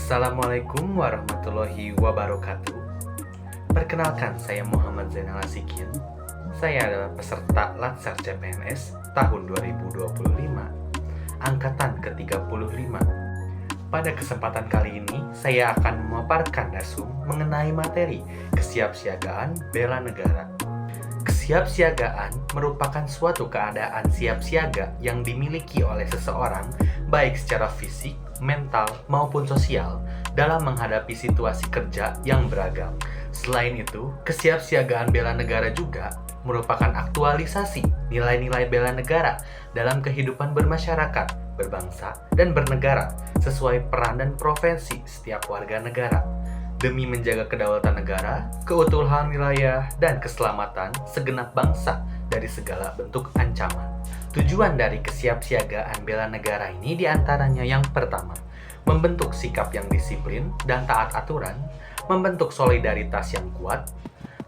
Assalamualaikum warahmatullahi wabarakatuh. Perkenalkan, saya Muhammad Zainal Asikin. Saya adalah peserta Latsar CPNS tahun 2025, angkatan ke-35. Pada kesempatan kali ini, saya akan memaparkan dasum mengenai materi kesiapsiagaan bela negara. Kesiapsiagaan merupakan suatu keadaan siap siaga yang dimiliki oleh seseorang baik secara fisik, mental, maupun sosial dalam menghadapi situasi kerja yang beragam. Selain itu, kesiapsiagaan bela negara juga merupakan aktualisasi nilai-nilai bela negara dalam kehidupan bermasyarakat, berbangsa, dan bernegara sesuai peran dan profesi setiap warga negara demi menjaga kedaulatan negara, keutuhan wilayah, dan keselamatan segenap bangsa dari segala bentuk ancaman. Tujuan dari kesiapsiagaan bela negara ini diantaranya yang pertama, membentuk sikap yang disiplin dan taat aturan, membentuk solidaritas yang kuat,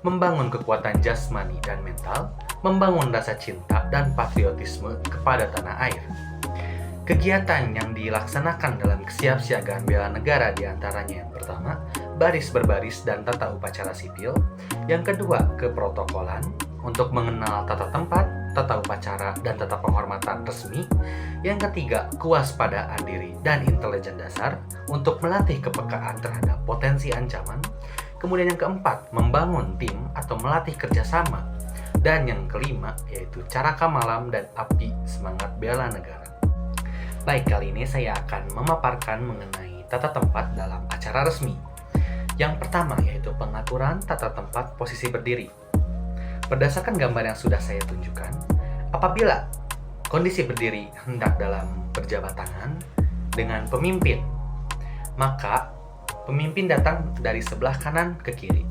membangun kekuatan jasmani dan mental, membangun rasa cinta dan patriotisme kepada tanah air. Kegiatan yang dilaksanakan dalam kesiapsiagaan bela negara diantaranya yang pertama, baris berbaris dan tata upacara sipil. Yang kedua, keprotokolan untuk mengenal tata tempat, tata upacara, dan tata penghormatan resmi. Yang ketiga, kewaspadaan diri dan intelijen dasar untuk melatih kepekaan terhadap potensi ancaman. Kemudian yang keempat, membangun tim atau melatih kerjasama. Dan yang kelima, yaitu caraka malam dan api semangat bela negara. Baik, kali ini saya akan memaparkan mengenai tata tempat dalam acara resmi. Yang pertama yaitu pengaturan tata tempat posisi berdiri. Berdasarkan gambar yang sudah saya tunjukkan, apabila kondisi berdiri hendak dalam berjabat tangan dengan pemimpin, maka pemimpin datang dari sebelah kanan ke kiri.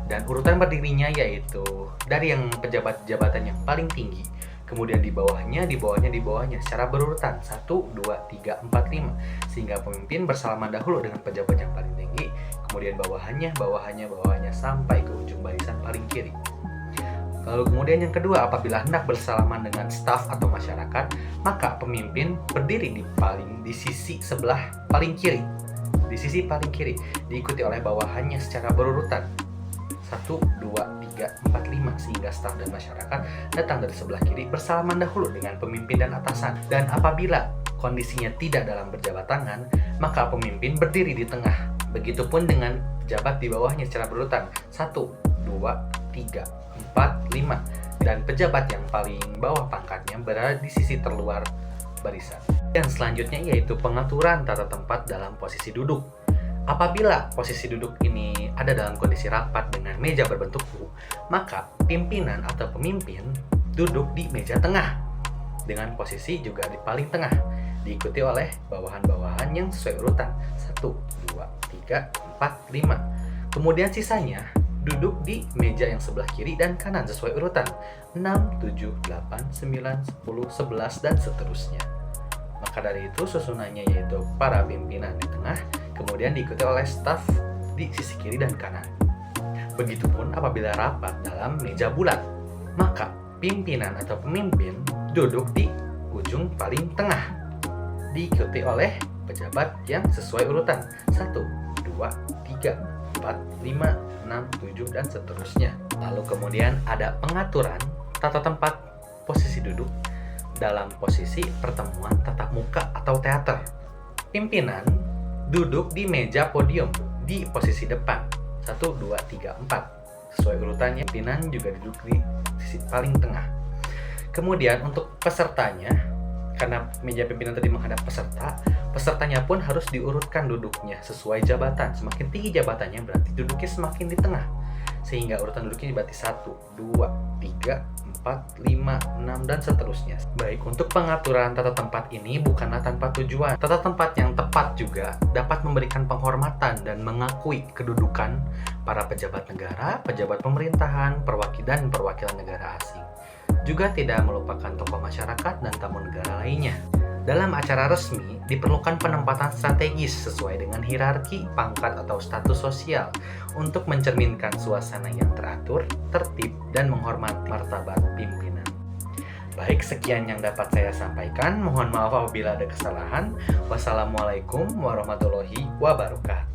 Dan urutan berdirinya yaitu dari yang pejabat jabatan yang paling tinggi, kemudian di bawahnya secara berurutan 1, 2, 3, 4, 5, sehingga pemimpin bersalaman dahulu dengan pejabat yang paling tinggi, kemudian bawahannya sampai ke ujung barisan paling kiri. Lalu kemudian yang kedua, apabila hendak bersalaman dengan staf atau masyarakat, maka pemimpin berdiri di sisi sebelah paling kiri, diikuti oleh bawahannya secara berurutan 1, 2, 3, 4, 5, sehingga staf dan masyarakat datang dari sebelah kiri bersalaman dahulu dengan pemimpin dan atasan. Dan apabila kondisinya tidak dalam berjabat tangan, maka pemimpin berdiri di tengah. Begitupun dengan pejabat di bawahnya secara berurutan 1, 2, 3, 4, 5, dan pejabat yang paling bawah pangkatnya berada di sisi terluar barisan. Dan selanjutnya yaitu pengaturan tata tempat dalam posisi duduk. Apabila posisi duduk ini ada dalam kondisi rapat dengan meja berbentuk U, maka pimpinan atau pemimpin duduk di meja tengah dengan posisi juga di paling tengah, diikuti oleh bawahan-bawahan yang sesuai urutan 1, 2, 3, 4, 5. Kemudian sisanya duduk di meja yang sebelah kiri dan kanan sesuai urutan 6, 7, 8, 9, 10, 11, dan seterusnya. Maka dari itu susunannya yaitu para pimpinan di tengah, kemudian diikuti oleh staf di sisi kiri dan kanan. Begitupun apabila rapat dalam meja bulat, maka pimpinan atau pemimpin duduk di ujung paling tengah, diikuti oleh pejabat yang sesuai urutan 1, 2, 3, 4, 5, 6, 7, dan seterusnya. Lalu kemudian ada pengaturan tata tempat posisi duduk dalam posisi pertemuan tatap muka atau teater. Pimpinan duduk di meja podium di posisi depan 1, 2, 3, 4 sesuai urutannya. Pimpinan juga duduk di sisi paling tengah. Kemudian untuk pesertanya, karena meja pimpinan tadi menghadap pesertanya pun harus diurutkan duduknya sesuai jabatan. Semakin tinggi jabatannya berarti duduknya semakin di tengah, sehingga urutan duduknya berarti 1, 2, 3, 4, 5, 6, dan seterusnya. Baik, untuk pengaturan tata tempat ini bukanlah tanpa tujuan. Tata tempat yang tepat juga dapat memberikan penghormatan dan mengakui kedudukan para pejabat negara, pejabat pemerintahan, perwakilan negara asing. Juga tidak melupakan tokoh masyarakat dan tamu negara lainnya. Dalam acara resmi, diperlukan penempatan strategis sesuai dengan hierarki, pangkat, atau status sosial untuk mencerminkan suasana yang teratur, tertib, dan menghormati martabat pimpinan. Baik, sekian yang dapat saya sampaikan. Mohon maaf apabila ada kesalahan. Wassalamualaikum warahmatullahi wabarakatuh.